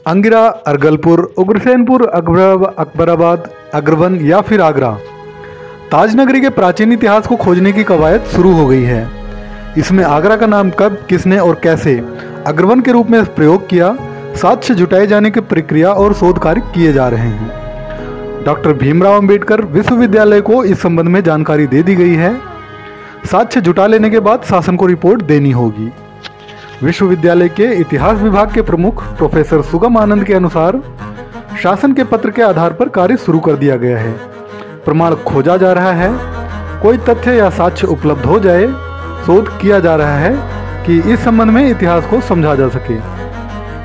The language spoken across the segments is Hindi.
अंगिरा, अर्गलपुर, उग्रसेनपुर, अकबराबाद, अग्रवन या फिर आगरा। ताजनगरी के प्राचीन इतिहास को खोजने की कवायद शुरू हो गई है। इसमें आगरा का नाम कब, किसने और कैसे अग्रवन के रूप में प्रयोग किया, साक्ष्य जुटाए जाने की प्रक्रिया और शोध कार्य किए जा रहे हैं। डॉक्टर भीमराव अंबेडकर विश्वविद्यालय को इस संबंध में जानकारी दे दी गई है। साक्ष्य जुटा लेने के बाद शासन को रिपोर्ट देनी होगी। विश्वविद्यालय के इतिहास विभाग के प्रमुख प्रोफेसर सुगम आनंद के अनुसार शासन के पत्र के आधार पर कार्य शुरू कर दिया गया है। प्रमाण खोजा जा रहा है। कोई तथ्य या साक्ष्य उपलब्ध हो जाए, शोध किया जा रहा है कि इस संबंध में इतिहास को समझा जा सके।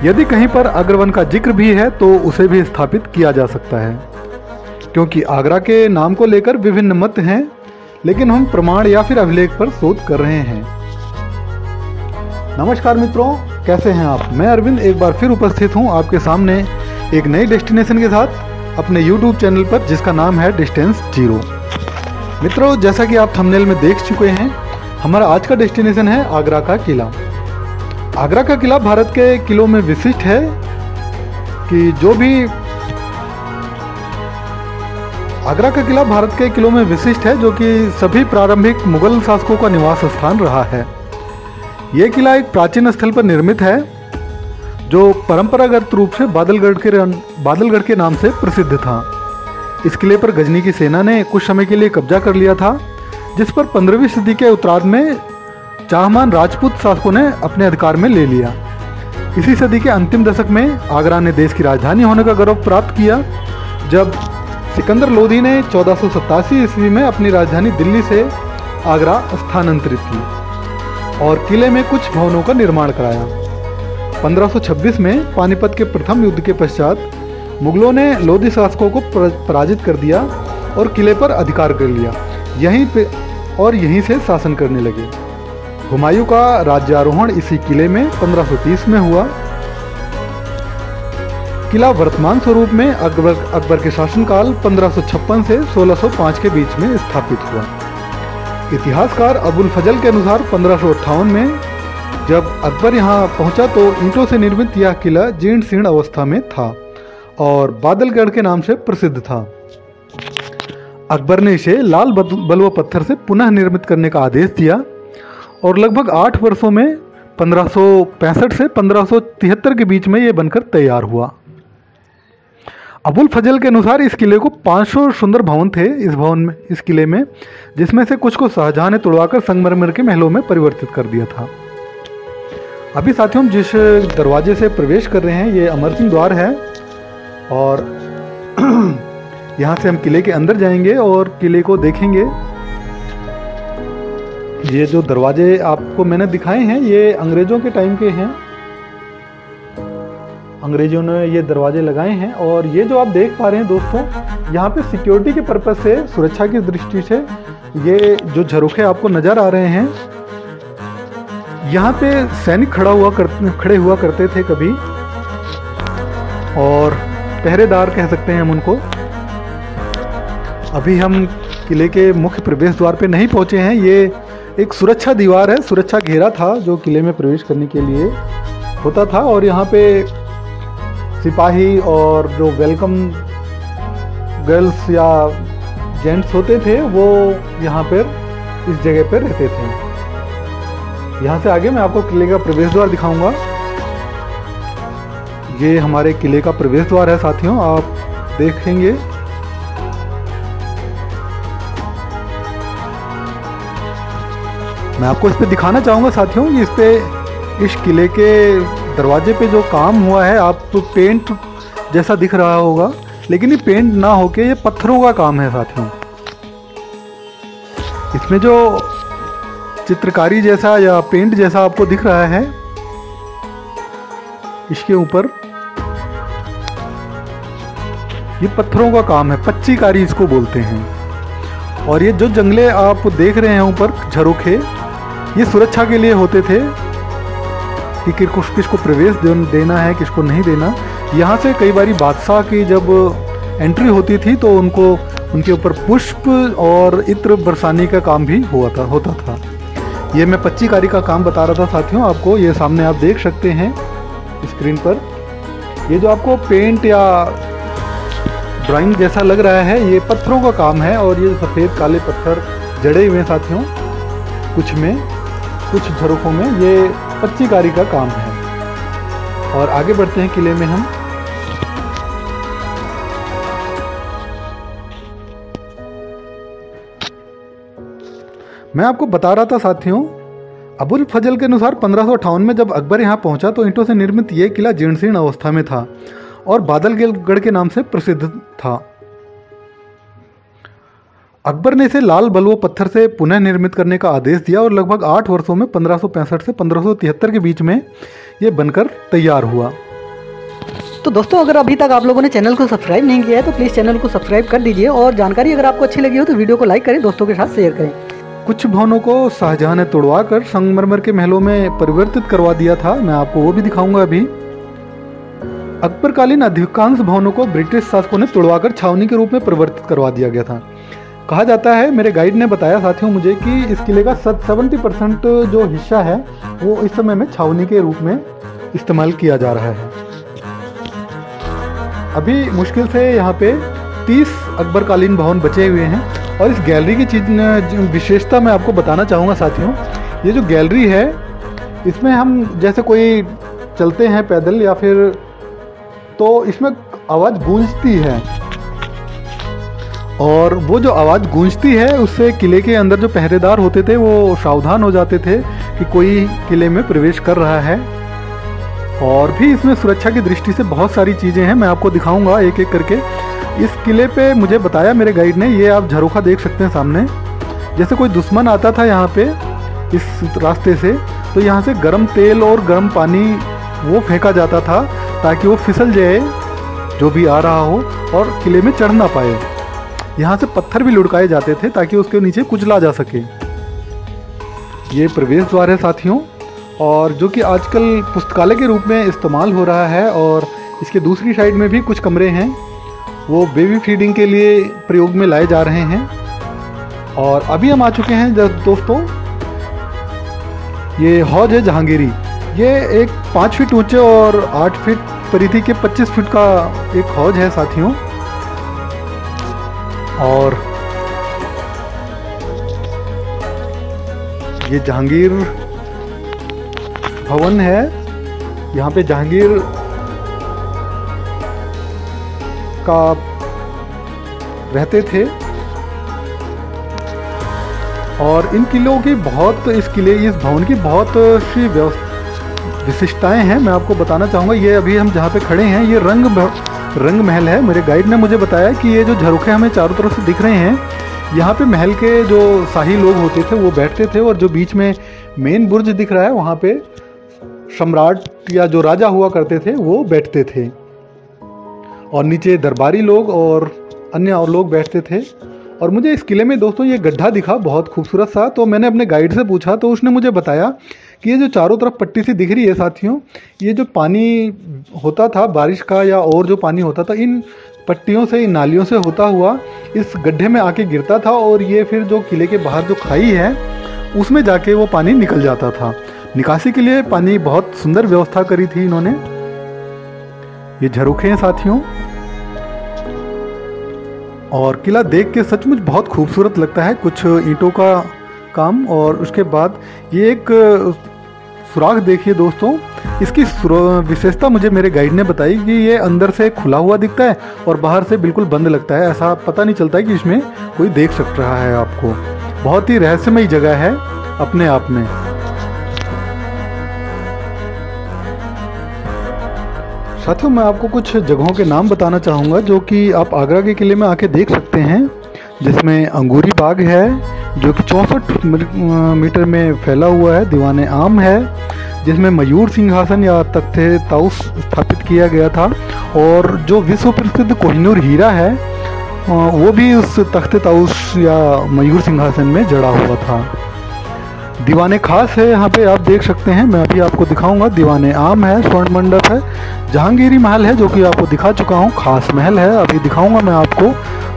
यदि कहीं पर अग्रवन का जिक्र भी है तो उसे भी स्थापित किया जा सकता है। क्योंकि आगरा के नाम को लेकर विभिन्न मत हैं, लेकिन हम प्रमाण या फिर अभिलेख पर शोध कर रहे हैं। नमस्कार मित्रों, कैसे हैं आप? मैं अरविंद एक बार फिर उपस्थित हूं आपके सामने एक नई डेस्टिनेशन के साथ अपने YouTube चैनल पर, जिसका नाम है डिस्टेंस जीरो। मित्रों, जैसा कि आप थंबनेल में देख चुके हैं, हमारा आज का डेस्टिनेशन है आगरा का किला। आगरा का किला भारत के किलों में विशिष्ट है कि आगरा का किला भारत के किलों में विशिष्ट है, जो कि सभी प्रारंभिक मुगल शासकों का निवास स्थान रहा है। यह किला एक प्राचीन स्थल पर निर्मित है, जो परंपरागत रूप से बादलगढ़ के नाम से प्रसिद्ध था। इस किले पर गजनी की सेना ने कुछ समय के लिए कब्जा कर लिया था, जिस पर 15वीं सदी के उत्तरार्ध में चाहमान राजपूत शासकों ने अपने अधिकार में ले लिया। इसी सदी के अंतिम दशक में आगरा ने देश की राजधानी होने का गौरव प्राप्त किया, जब सिकंदर लोधी ने 1487 ईस्वी में अपनी राजधानी दिल्ली से आगरा स्थानांतरित की और किले में कुछ भवनों का निर्माण कराया। 1526 में पानीपत के प्रथम युद्ध के पश्चात मुगलों ने लोधी शासकों को पराजित कर दिया और किले पर अधिकार कर लिया। यहीं से शासन करने लगे। हुमायूं का राज्यारोहण इसी किले में 1530 में हुआ। किला वर्तमान स्वरूप में अकबर के शासनकाल 1556 से 1605 के बीच में स्थापित हुआ। इतिहासकार अबुल फजल के अनुसार 1558 में जब अकबर यहाँ पहुंचा तो ईंटों से निर्मित यह किला जीर्ण शीर्ण अवस्था में था और बादलगढ़ के नाम से प्रसिद्ध था। अकबर ने इसे लाल बलुआ पत्थर से पुनः निर्मित करने का आदेश दिया और लगभग 8 वर्षों में 1565 से 1573 के बीच में यह बनकर तैयार हुआ। अबुल फजल के अनुसार इस किले को 500 सुंदर भवन थे इस किले में, जिसमें से कुछ को शाहजहां ने तोड़वाकर संगमरमर के महलों में परिवर्तित कर दिया था। अभी साथियों, हम जिस दरवाजे से प्रवेश कर रहे हैं ये अमर सिंह द्वार है और यहाँ से हम किले के अंदर जाएंगे और किले को देखेंगे। ये जो दरवाजे आपको मैंने दिखाए हैं ये अंग्रेजों के टाइम के हैं। अंग्रेजों ने ये दरवाजे लगाए हैं और ये जो आप देख पा रहे हैं दोस्तों, यहाँ पे सिक्योरिटी के पर्पज से, सुरक्षा की दृष्टि से ये जो झरोखे आपको नजर आ रहे हैं, यहाँ पे सैनिक खड़े हुआ करते थे कभी, और पहरेदार कह सकते हैं हम उनको। अभी हम किले के मुख्य प्रवेश द्वार पे नहीं पहुंचे हैं। ये एक सुरक्षा दीवार है, सुरक्षा घेरा था जो किले में प्रवेश करने के लिए होता था और यहाँ पे सिपाही और जो वेलकम गर्ल्स या जेंट्स होते थे वो यहाँ पर इस जगह पर रहते थे। यहाँ से आगे मैं आपको किले का प्रवेश द्वार दिखाऊंगा। ये हमारे किले का प्रवेश द्वार है साथियों, आप देखेंगे। मैं आपको इस पे दिखाना चाहूँगा साथियों, इस किले के दरवाजे पे जो काम हुआ है, आप तो पेंट जैसा दिख रहा होगा, लेकिन ये पेंट ना होके ये पत्थरों का काम है साथियों। इसमें जो चित्रकारी जैसा या पेंट जैसा आपको दिख रहा है, इसके ऊपर ये पत्थरों का काम है, पच्चीकारी इसको बोलते हैं। और ये जो जंगले आप देख रहे हैं ऊपर झरोखे, ये सुरक्षा के लिए होते थे कि किसको प्रवेश देना है, किसको नहीं देना। यहाँ से कई बारी बादशाह की जब एंट्री होती थी तो उनके ऊपर पुष्प और इत्र बरसाने का काम भी होता था। ये मैं पच्चीकारी का काम बता रहा था साथियों आपको। ये सामने आप देख सकते हैं स्क्रीन पर। ये जो आपको पेंट या ड्राइंग जैसा लग रहा है, ये पत्थरों का काम है। और ये सफ़ेद काले पत्थर जड़े हुए हैं साथियों, कुछ झरोखों में ये पच्चीकारी का काम है। और आगे बढ़ते हैं किले में हम। मैं आपको बता रहा था साथियों, अबुल फजल के अनुसार 1558 में जब अकबर यहाँ पहुंचा तो ईंटों से निर्मित यह किला जीर्ण अवस्था में था और बादलगढ़ के नाम से प्रसिद्ध था। अकबर ने इसे लाल बलुआ पत्थर से पुनः निर्मित करने का आदेश दिया और लगभग 8 वर्षों में 1565 से 1573 के बीच में यह बनकर तैयार हुआ। तो दोस्तों, अगर अभी तक आप लोगों ने चैनल को सब्सक्राइब नहीं किया है तो प्लीज़ चैनल को सब्सक्राइब कर दीजिए, और जानकारी अगर आपको अच्छी लगी हो तो वीडियो को लाइक करें, दोस्तों के साथ शेयर करें। कुछ भवनों को शाहजहां ने तोड़वाकर संगमरमर के महलों में परिवर्तित करवा दिया था, मैं आपको वो भी दिखाऊंगा अभी। अकबरकालीन अधिकांश भवनों को ब्रिटिश शासकों ने तोड़वाकर छावनी के रूप में परिवर्तित करवा दिया गया था। कहा जाता है, मेरे गाइड ने बताया साथियों मुझे, कि इस किले का 70% जो हिस्सा है वो इस समय में छावनी के रूप में इस्तेमाल किया जा रहा है। अभी मुश्किल से यहाँ पे 30 अकबरकालीन भवन बचे हुए हैं। और इस गैलरी की विशेषता मैं आपको बताना चाहूँगा साथियों। ये जो गैलरी है, इसमें हम जैसे कोई चलते हैं पैदल या फिर, तो इसमें आवाज़ गूंजती है, और वो जो आवाज़ गूंजती है उससे किले के अंदर जो पहरेदार होते थे वो सावधान हो जाते थे कि कोई किले में प्रवेश कर रहा है। और भी इसमें सुरक्षा की दृष्टि से बहुत सारी चीज़ें हैं, मैं आपको दिखाऊंगा एक एक करके। इस किले पे मुझे बताया मेरे गाइड ने, ये आप झरोखा देख सकते हैं सामने, जैसे कोई दुश्मन आता था यहाँ पे इस रास्ते से, तो यहाँ से गर्म तेल और गर्म पानी वो फेंका जाता था ताकि वो फिसल जाए जो भी आ रहा हो और किले में चढ़ ना पाए। यहाँ से पत्थर भी लुढ़काए जाते थे ताकि उसके नीचे कुचला जा सके। ये प्रवेश द्वार है साथियों, और जो कि आजकल पुस्तकालय के रूप में इस्तेमाल हो रहा है। और इसके दूसरी साइड में भी कुछ कमरे हैं, वो बेबी फीडिंग के लिए प्रयोग में लाए जा रहे हैं। और अभी हम आ चुके हैं दोस्तों, ये हौज है जहांगीरी। ये एक 5 फीट ऊंचे और 8 फीट परिधि के 25 फीट का एक हौज है साथियों। और ये जहांगीर भवन है, यहाँ पे जहांगीर का रहते थे। और इन किलों की बहुत, इस भवन की बहुत सी विशिष्टताएं हैं, मैं आपको बताना चाहूँगा। ये अभी हम जहाँ पे खड़े हैं ये रंग महल है। मेरे गाइड ने मुझे बताया कि ये जो झरोखे हमें चारों तरफ से दिख रहे हैं, यहाँ पे महल के जो शाही लोग होते थे वो बैठते थे, और जो बीच में मेन बुर्ज दिख रहा है वहाँ पे सम्राट या जो राजा हुआ करते थे वो बैठते थे, और नीचे दरबारी लोग और अन्य और लोग बैठते थे। और मुझे इस किले में दोस्तों ये गड्ढा दिखा बहुत खूबसूरत सा, तो मैंने अपने गाइड से पूछा तो उसने मुझे बताया कि ये जो चारों तरफ पट्टी सी दिख रही है साथियों, ये जो पानी होता था बारिश का या और जो पानी होता था, इन पट्टियों से, इन नालियों से होता हुआ इस गड्ढे में आके गिरता था, और ये फिर जो किले के बाहर जो खाई है उसमें जाके वो पानी निकल जाता था। निकासी के लिए पानी बहुत सुंदर व्यवस्था करी थी इन्होंने। ये झरोखे हैं साथियों, और किला देख के सचमुच बहुत खूबसूरत लगता है। कुछ ईंटों का काम, और उसके बाद ये एक सुराख देखिए दोस्तों। इसकी विशेषता मुझे मेरे गाइड ने बताई कि ये अंदर से खुला हुआ दिखता है और बाहर से बिल्कुल बंद लगता है। ऐसा पता नहीं चलता है कि इसमें कोई देख सक रहा है आपको। बहुत ही रहस्यमयी जगह है अपने आप में। साथियों, मैं आपको कुछ जगहों के नाम बताना चाहूँगा जो कि आप आगरा के किले में आके देख सकते हैं, जिसमें अंगूरी बाग है जो कि 64 मीटर में फैला हुआ है। दीवान आम है जिसमें मयूर सिंहासन या तख्ते ताउस स्थापित किया गया था, और जो विश्व प्रसिद्ध कोहिनूर हीरा है वो भी उस तख्ते ताउस या मयूर सिंहासन में जड़ा हुआ था। दीवाने खास है, यहाँ पे आप देख सकते हैं, मैं अभी आपको दिखाऊंगा। दीवाने आम है, स्वर्ण मंडप है, जहांगीरी महल है जो कि आपको दिखा चुका हूँ, खास महल है अभी दिखाऊंगा मैं आपको।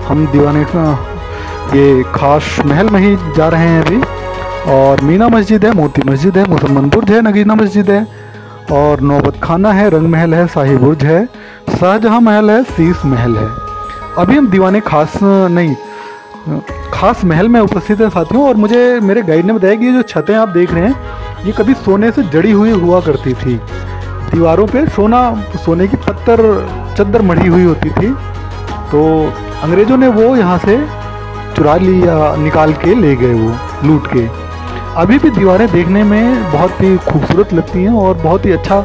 हम दीवाने ये खास महल में ही जा रहे हैं अभी। और मीना मस्जिद है, मोती मस्जिद है, मुसलमानपुर है, नगीना मस्जिद है, और नौबत खाना है, रंग महल है, शाही बुर्ज है, शाहजहां महल है, शीश महल है। अभी हम दीवाने खास महल में उपस्थित हैं साथियों। और मुझे मेरे गाइड ने बताया कि ये जो छतें आप देख रहे हैं ये कभी सोने से जड़ी हुई हुआ करती थी। दीवारों पे सोने की पत्थर चद्दर मढ़ी हुई होती थी, तो अंग्रेज़ों ने वो यहाँ से चुरा ली या निकाल के ले गए, वो लूट के। अभी भी दीवारें देखने में बहुत ही खूबसूरत लगती हैं और बहुत ही अच्छा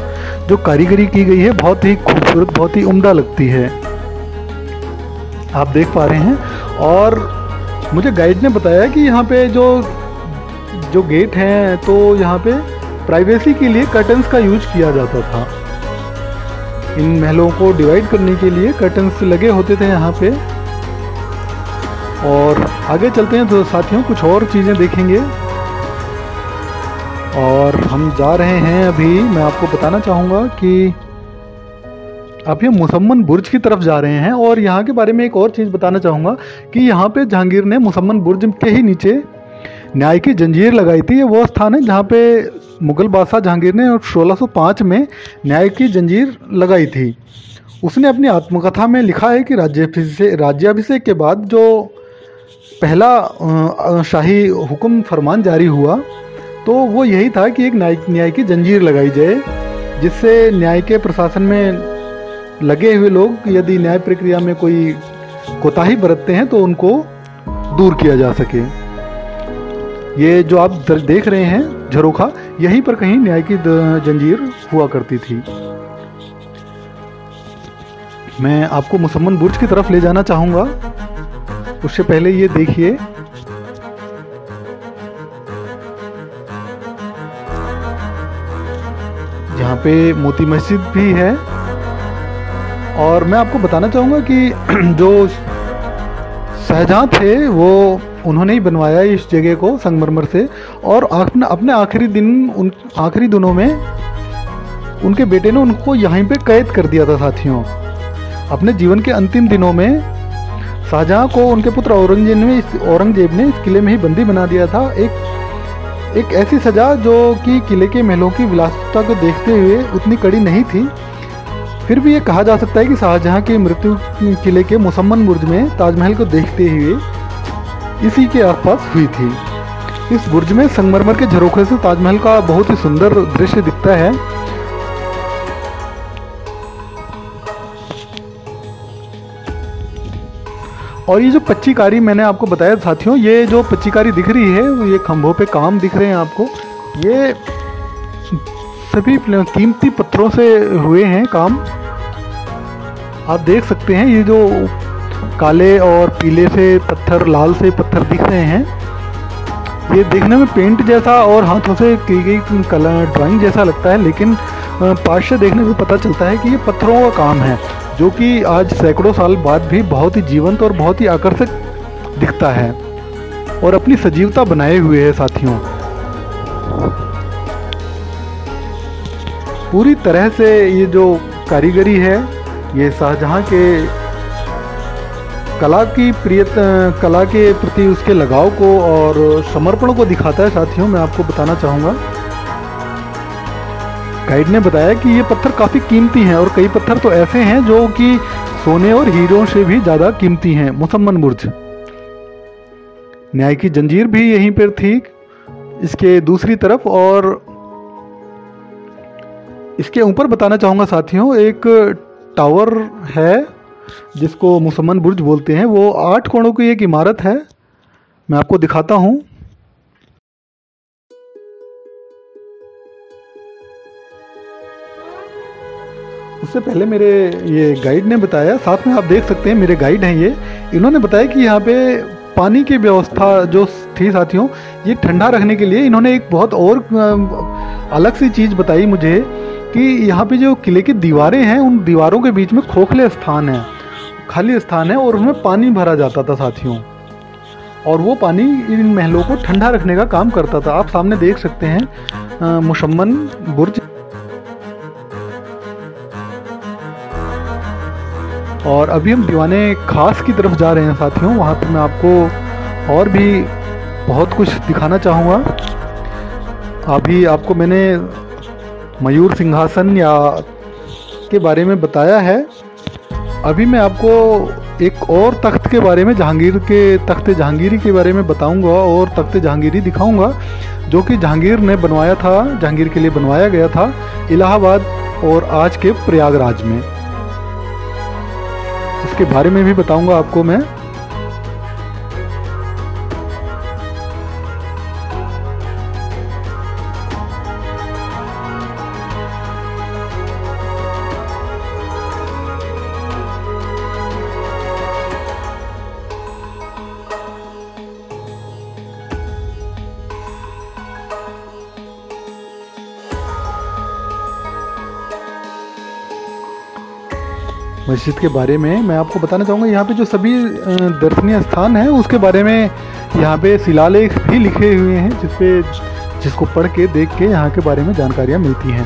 जो कारीगरी की गई है, बहुत ही खूबसूरत, बहुत ही उम्दा लगती है, आप देख पा रहे हैं। और मुझे गाइड ने बताया कि यहाँ पे जो गेट हैं तो यहाँ पे प्राइवेसी के लिए कर्टन्स का यूज किया जाता था। इन महलों को डिवाइड करने के लिए कर्टन्स लगे होते थे यहाँ पे। और आगे चलते हैं तो साथियों कुछ और चीज़ें देखेंगे। और हम जा रहे हैं, अभी मैं आपको बताना चाहूँगा कि अभी हम मुसम्मन बुर्ज की तरफ जा रहे हैं। और यहाँ के बारे में एक और चीज़ बताना चाहूँगा कि यहाँ पे जहांगीर ने मुसम्मन बुर्ज के ही नीचे न्याय की जंजीर लगाई थी। ये वो स्थान है जहाँ पे मुग़ल बादशाह जहांगीर ने 1605 में न्याय की जंजीर लगाई थी। उसने अपनी आत्मकथा में लिखा है कि राज्याभिषेक के बाद जो पहला शाही हुक्म फरमान जारी हुआ तो वो यही था कि एक न्याय की जंजीर लगाई जाए, जिससे न्याय के प्रशासन में लगे हुए लोग यदि न्याय प्रक्रिया में कोई कोताही बरतते हैं तो उनको दूर किया जा सके। ये जो आप देख रहे हैं झरोखा, यहीं पर कहीं न्याय की जंजीर हुआ करती थी। मैं आपको मुसम्मन बुर्ज की तरफ ले जाना चाहूँगा। उससे पहले ये देखिए, जहाँ पे मोती मस्जिद भी है। और मैं आपको बताना चाहूँगा कि जो शाहजहाँ थे वो उन्होंने ही बनवाया इस जगह को संगमरमर से। और अपने आखिरी दिनों में उनके बेटे ने उनको यहीं पे कैद कर दिया था साथियों। अपने जीवन के अंतिम दिनों में शाहजहाँ को उनके पुत्र औरंगजेब ने इस किले में ही बंदी बना दिया था। एक ऐसी सज़ा जो कि किले के महलों की विलासिता को देखते हुए उतनी कड़ी नहीं थी। फिर भी ये कहा जा सकता है कि शाहजहाँ की मृत्यु किले के मुसम्मन बुर्ज में ताजमहल को देखते हुए इसी के आसपास हुई थी। इस बुर्ज में संगमरमर के झरोखे से ताजमहल का बहुत ही सुंदर दृश्य दिखता है। और ये जो पच्चीकारी मैंने आपको बताया साथियों, ये जो पच्चीकारी दिख रही है, ये खंभों पे काम दिख रहे हैं आपको, ये सभी कीमती पत्थरों से हुए हैं काम। आप देख सकते हैं ये जो काले और पीले से पत्थर, लाल से पत्थर दिख रहे हैं, ये देखने में पेंट जैसा और हाथों से की गई कलर ड्राइंग जैसा लगता है, लेकिन पास से देखने से पता चलता है कि ये पत्थरों का काम है, जो कि आज सैकड़ों साल बाद भी बहुत ही जीवंत और बहुत ही आकर्षक दिखता है और अपनी सजीवता बनाए हुए है साथियों। पूरी तरह से ये जो कारीगरी है ये शाहजहाँ के कला के प्रति उसके लगाव को और समर्पण को दिखाता है साथियों। मैं आपको बताना चाहूँगा, गाइड ने बताया कि ये पत्थर काफ़ी कीमती हैं और कई पत्थर तो ऐसे हैं जो कि सोने और हीरों से भी ज़्यादा कीमती हैं। मुसम्मन बुर्ज, न्याय की जंजीर भी यहीं पर थी इसके दूसरी तरफ। और इसके ऊपर बताना चाहूँगा साथियों, एक टावर है जिसको मुसम्मन बुर्ज बोलते हैं। वो 8 कोणों की एक इमारत है, मैं आपको दिखाता हूँ। उससे पहले मेरे ये गाइड ने बताया, साथ में आप देख सकते हैं मेरे गाइड हैं ये, इन्होंने बताया कि यहाँ पे पानी की व्यवस्था जो थी साथियों, ये ठंडा रखने के लिए इन्होंने एक बहुत और अलग सी चीज़ बताई मुझे कि यहाँ पे जो किले की दीवारें हैं, उन दीवारों के बीच में खोखले स्थान है, खाली स्थान है और उनमें पानी भरा जाता था साथियों। और वो पानी इन महलों को ठंडा रखने का काम करता था। आप सामने देख सकते हैं मुसम्मन बुर्ज। और अभी हम दीवाने खास की तरफ जा रहे हैं साथियों। वहाँ पे मैं आपको और भी बहुत कुछ दिखाना चाहूँगा। अभी आपको मैंने मयूर सिंहासन या के बारे में बताया है। अभी मैं आपको एक और तख्त के बारे में, जहांगीर के तख्त जहांगीरी के बारे में बताऊंगा और तख्त जहांगीरी दिखाऊंगा, जो कि जहांगीर ने बनवाया था, जहांगीर के लिए बनवाया गया था इलाहाबाद और आज के प्रयागराज में। इसके बारे में भी बताऊंगा आपको मैं। मस्जिद के बारे में मैं आपको बताना चाहूँगा। यहाँ पे जो सभी दर्शनीय स्थान हैं उसके बारे में यहाँ पे शिलालेख भी लिखे हुए हैं, जिसको पढ़ के देख के यहाँ के बारे में जानकारियाँ मिलती हैं।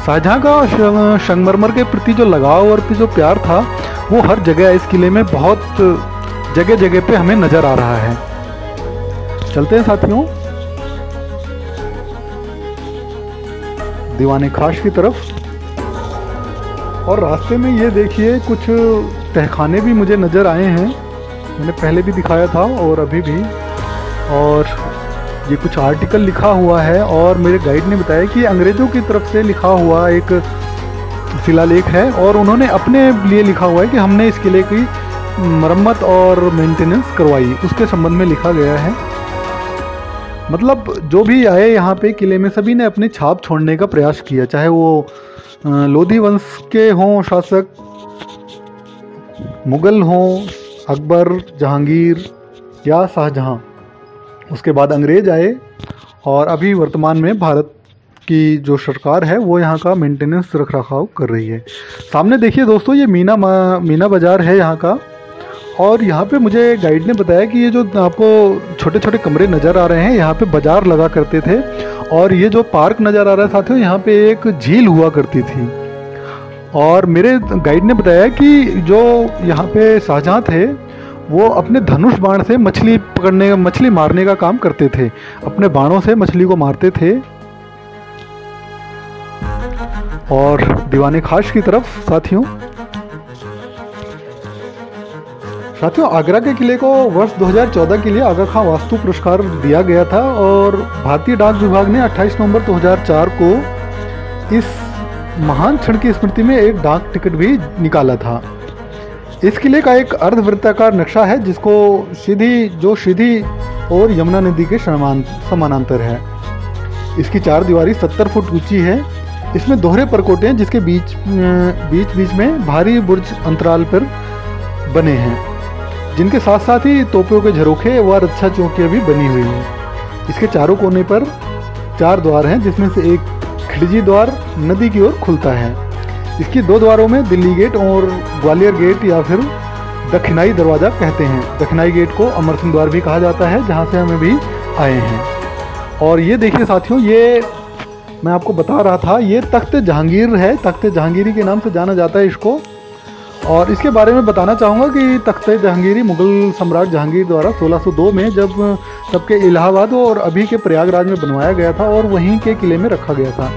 शाहजहाँ का संगमरमर के प्रति जो लगाव और जो प्यार था वो हर जगह इस किले में बहुत जगह जगह पे हमें नज़र आ रहा है। चलते हैं साथियों दीवाने खास की तरफ। और रास्ते में ये देखिए कुछ तहखाने भी मुझे नज़र आए हैं, मैंने पहले भी दिखाया था और अभी भी। और ये कुछ आर्टिकल लिखा हुआ है और मेरे गाइड ने बताया कि अंग्रेज़ों की तरफ से लिखा हुआ एक शिलालेख है और उन्होंने अपने लिए लिखा हुआ है कि हमने इस किले की मरम्मत और मेंटेनेंस करवाई, उसके संबंध में लिखा गया है। मतलब जो भी आए यहाँ पे किले में सभी ने अपनी छाप छोड़ने का प्रयास किया, चाहे वो लोधी वंश के हों शासक, मुगल हों, अकबर, जहांगीर या शाहजहां। उसके बाद अंग्रेज आए और अभी वर्तमान में भारत की जो सरकार है वो यहाँ का मेंटेनेंस रख रखाव कर रही है। सामने देखिए दोस्तों ये मीना बाज़ार है यहाँ का। और यहाँ पे मुझे गाइड ने बताया कि ये जो आपको छोटे छोटे कमरे नज़र आ रहे हैं यहाँ पे बाज़ार लगा करते थे। और ये जो पार्क नज़र आ रहा है साथियों, यहाँ पे एक झील हुआ करती थी। और मेरे गाइड ने बताया कि जो यहाँ पे शाहजहाँ थे वो अपने धनुष बाण से मछली मारने का काम करते थे, अपने बाणों से मछली को मारते थे। और दीवाने खास की तरफ साथियों आगरा के किले को वर्ष 2014 के लिए आगा खां वास्तु पुरस्कार दिया गया था और भारतीय डाक विभाग ने 28 नवंबर 2004 को इस महान क्षण की स्मृति में एक डाक टिकट भी निकाला था। इस किले का एक अर्धवृत्ताकार नक्शा है जिसको सीधी और यमुना नदी के समानांतर है। इसकी चार दीवारी 70 फुट ऊंची है। इसमें दोहरे परकोटे हैं जिसके बीच में भारी बुर्ज अंतराल पर बने हैं, जिनके साथ साथ ही तोपों के झरोखे व रक्षा चौकियाँ भी बनी हुई हैं। इसके चारों कोने पर 4 द्वार हैं जिसमें से एक खिड़जी द्वार नदी की ओर खुलता है। इसकी 2 द्वारों में दिल्ली गेट और ग्वालियर गेट या फिर दक्षिणाई दरवाज़ा कहते हैं। दक्षिणाई गेट को अमर सिंह द्वार भी कहा जाता है, जहाँ से हमें भी आए हैं। और ये देखिए साथियों, ये मैं आपको बता रहा था, ये तख्त जहांगीर है, तख्त जहांगीरी के नाम से जाना जाता है इसको। और इसके बारे में बताना चाहूँगा कि तख्त जहांगीरी मुग़ल सम्राट जहांगीर द्वारा 1602 में तब के इलाहाबाद और अभी के प्रयागराज में बनवाया गया था और वहीं के किले में रखा गया था।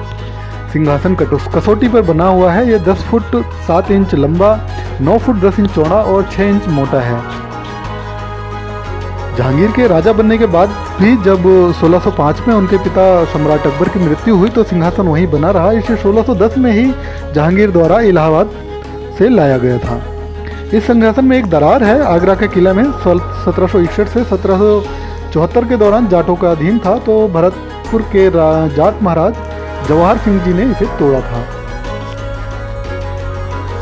सिंहासन कसौटी पर बना हुआ है। ये 10 फुट 7 इंच लंबा, 9 फुट 10 इंच चौड़ा और 6 इंच मोटा है। जहांगीर के राजा बनने के बाद भी जब 1605 में उनके पिता सम्राट अकबर की मृत्यु हुई तो सिंहासन वहीं बना रहा। इसे 1610 में ही जहांगीर द्वारा इलाहाबाद से लाया गया था। इस सिंहासन में एक दरार है। आगरा के किला में 1761 से 1774 के दौरान जाटों का अधीन था, तो भरतपुर के जाट महाराज जवाहर सिंह जी ने इसे तोड़ा था।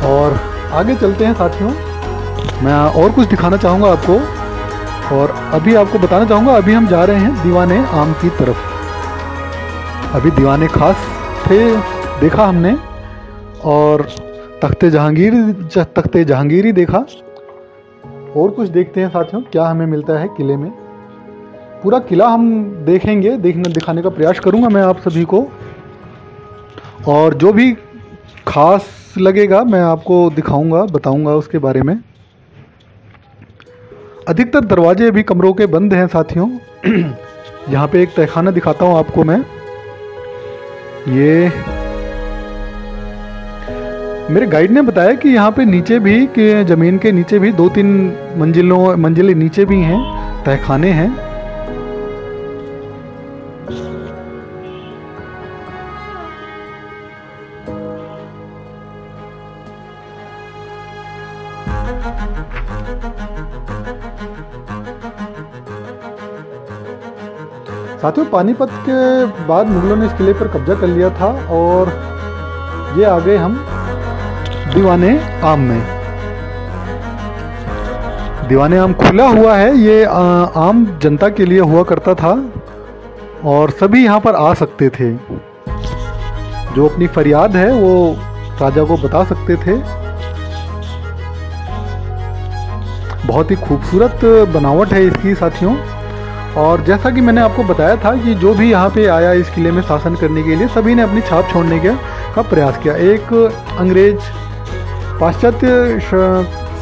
और आगे चलते हैं साथियों, मैं और कुछ दिखाना चाहूँगा आपको और अभी आपको बताना चाहूँगा। अभी हम जा रहे हैं दीवाने आम की तरफ। अभी दीवाने खास थे देखा हमने और तख्ते जहांगीरी देखा। और कुछ देखते हैं साथियों क्या हमें मिलता है किले में। पूरा किला हम देखेंगे, दिखाने का प्रयास करूंगा मैं आप सभी को, और जो भी खास लगेगा मैं आपको दिखाऊंगा, बताऊंगा उसके बारे में। अधिकतर दरवाजे अभी कमरों के बंद हैं साथियों। यहाँ पे एक तहखाना दिखाता हूँ आपको मैं। ये मेरे गाइड ने बताया कि यहाँ पे नीचे भी कि ज़मीन के नीचे भी 2-3 मंजिलें नीचे भी हैं, तहखाने हैं। साथियों, पानीपत के बाद मुगलों ने इस किले पर कब्जा कर लिया था और ये आ गए हम दीवाने आम में। दीवाने आम खुला हुआ है, ये आम जनता के लिए हुआ करता था और सभी यहाँ पर आ सकते थे। जो अपनी फरियाद है वो राजा को बता सकते थे। बहुत ही खूबसूरत बनावट है इसकी साथियों। और जैसा कि मैंने आपको बताया था कि जो भी यहाँ पे आया इस किले में शासन करने के लिए, सभी ने अपनी छाप छोड़ने का प्रयास किया। एक अंग्रेज पाश्चात्य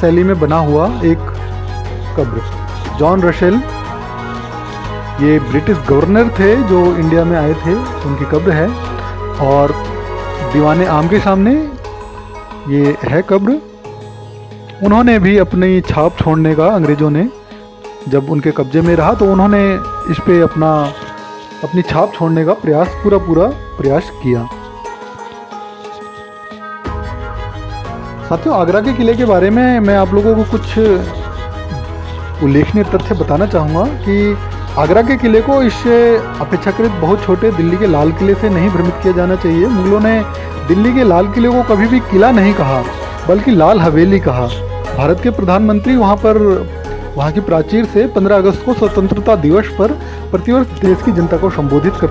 शैली में बना हुआ एक कब्र, जॉन रसेल, ये ब्रिटिश गवर्नर थे जो इंडिया में आए थे, उनकी कब्र है। और दीवाने आम के सामने ये है कब्र। उन्होंने भी अपनी छाप छोड़ने का, अंग्रेज़ों ने जब उनके कब्जे में रहा तो उन्होंने इस पे अपनी छाप छोड़ने का पूरा प्रयास किया। साथियों, आगरा के किले के बारे में मैं आप लोगों को कुछ उल्लेखनीय तथ्य बताना चाहूँगा कि आगरा के किले को इससे अपेक्षाकृत बहुत छोटे दिल्ली के लाल किले से नहीं भ्रमित किया जाना चाहिए। मुगलों ने दिल्ली के लाल किले को कभी भी किला नहीं कहा, बल्कि लाल हवेली कहा। भारत के प्रधानमंत्री वहाँ की प्राचीर से 15 अगस्त को स्वतंत्रता दिवस पर प्रतिवर्ष देश की जनता को संबोधित कर।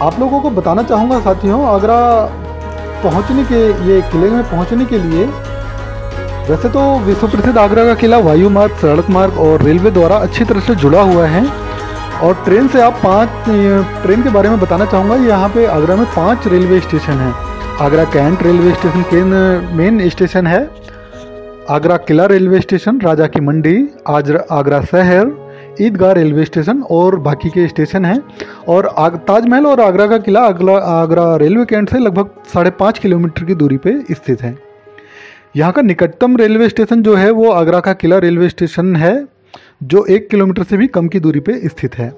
आप लोगों को बताना चाहूँगा साथियों, आगरा ये किले में पहुँचने के लिए, वैसे तो विश्व प्रसिद्ध आगरा का किला वायु मार्ग, सड़क मार्ग और रेलवे द्वारा अच्छी तरह से जुड़ा हुआ है। और ट्रेन से आप ट्रेन के बारे में बताना चाहूँगा। यहाँ पे आगरा में 5 रेलवे स्टेशन हैं। Agra cantt railway station main station है, आगरा किला रेलवे स्टेशन, राजा की मंडी, आगरा शहर, ईदगाह रेलवे स्टेशन और बाकी के स्टेशन हैं। और ताजमहल और आगरा का किला आगरा रेलवे कैंट से लगभग 5.5 किलोमीटर की दूरी पे स्थित है। यहाँ का निकटतम रेलवे स्टेशन जो है वो आगरा का किला रेलवे स्टेशन है, जो 1 किलोमीटर से भी कम की दूरी पे स्थित है।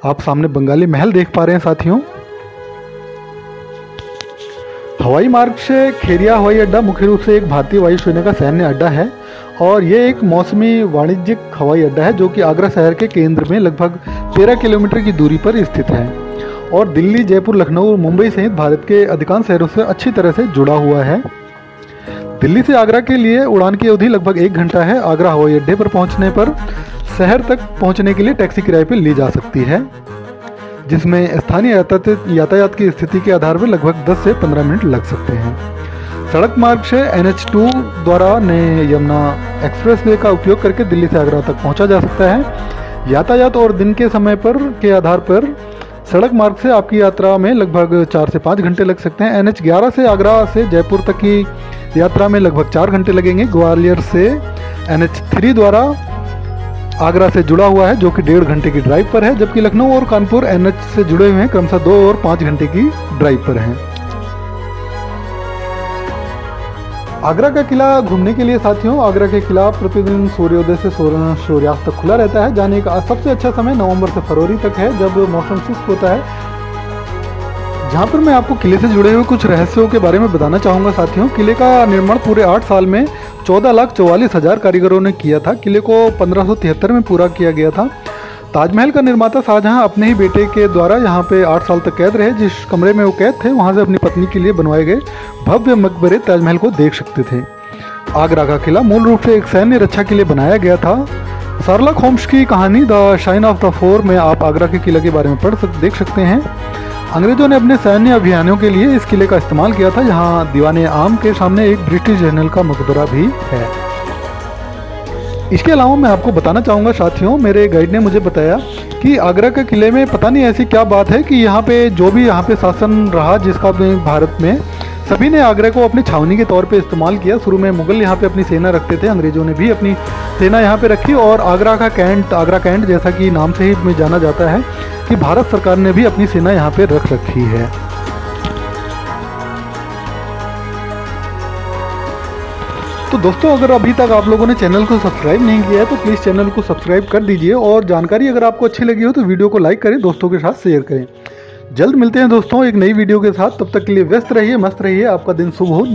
आप सामने बंगाली महल देख पा रहे हैं साथियों। हवाई मार्ग से खेरिया हवाई अड्डा मुख्य रूप से एक भारतीय वायुसेना का सैन्य अड्डा है और ये एक मौसमी वाणिज्यिक हवाई अड्डा है जो कि आगरा शहर के केंद्र में लगभग 13 किलोमीटर की दूरी पर स्थित है और दिल्ली, जयपुर, लखनऊ और मुंबई सहित भारत के अधिकांश शहरों से अच्छी तरह से जुड़ा हुआ है। दिल्ली से आगरा के लिए उड़ान की अवधि लगभग 1 घंटा है। आगरा हवाई अड्डे पर पहुंचने पर शहर तक पहुंचने के लिए टैक्सी किराए पर ली जा सकती है, जिसमें स्थानीय यातायात की स्थिति के आधार पर लगभग 10 से 15 मिनट लग सकते हैं। सड़क मार्ग से NH2 द्वारा नए यमुना एक्सप्रेसवे का उपयोग करके दिल्ली से आगरा तक पहुंचा जा सकता है। यातायात और दिन के समय के आधार पर सड़क मार्ग से आपकी यात्रा में लगभग 4 से 5 घंटे लग सकते हैं। NH11 से आगरा से जयपुर तक की यात्रा में लगभग 4 घंटे लगेंगे। ग्वालियर से NH3 द्वारा आगरा से जुड़ा हुआ है जो कि 1.5 घंटे की ड्राइव पर है, जबकि लखनऊ और कानपुर NH से जुड़े हुए हैं, क्रमशः 2 और 5 घंटे की ड्राइव पर हैं। आगरा का किला घूमने के लिए साथियों, आगरा के किला प्रतिदिन सूर्योदय से सूर्यास्त तक खुला रहता है। जाने का सबसे अच्छा समय नवंबर से फरवरी तक है, जब मौसम शुष्क होता है। जहाँ पर मैं आपको किले से जुड़े हुए कुछ रहस्यों के बारे में बताना चाहूँगा साथियों। किले का निर्माण पूरे 8 साल में 14,44,000 कारीगरों ने किया था। किले को 1573 में पूरा किया गया था। ताजमहल का निर्माता शाहजहां अपने ही बेटे के द्वारा यहाँ पे 8 साल तक कैद रहे। जिस कमरे में वो कैद थे वहाँ से अपनी पत्नी के लिए बनवाए गए भव्य मकबरे ताजमहल को देख सकते थे। आगरा का किला मूल रूप से एक सैन्य रक्षा के लिए बनाया गया था। शार्लक होम्स की कहानी the shine of the four में आप आगरा के किले के बारे में देख सकते हैं। अंग्रेजों ने अपने सैन्य अभियानों के लिए इस किले का इस्तेमाल किया था। यहाँ दीवाने आम के सामने एक ब्रिटिश जनरल का मकबरा भी है। इसके अलावा मैं आपको बताना चाहूँगा साथियों, मेरे गाइड ने मुझे बताया कि आगरा के किले में पता नहीं ऐसी क्या बात है कि यहाँ पे जो भी यहाँ पे शासन रहा जिसका भारत में, सभी ने आगरा को अपनी छावनी के तौर पे इस्तेमाल किया। शुरू में मुगल यहाँ पे अपनी सेना रखते थे, अंग्रेजों ने भी अपनी सेना यहाँ पे रखी और आगरा कैंट जैसा कि नाम से ही जाना जाता है कि भारत सरकार ने भी अपनी सेना यहाँ पे रख रखी है। तो दोस्तों अगर अभी तक आप लोगों ने चैनल को सब्सक्राइब नहीं किया है तो प्लीज़ चैनल को सब्सक्राइब कर दीजिए, और जानकारी अगर आपको अच्छी लगी हो तो वीडियो को लाइक करें, दोस्तों के साथ शेयर करें। जल्द मिलते हैं दोस्तों एक नई वीडियो के साथ, तब तक के लिए व्यस्त रहिए, मस्त रहिए, आपका दिन शुभ हो।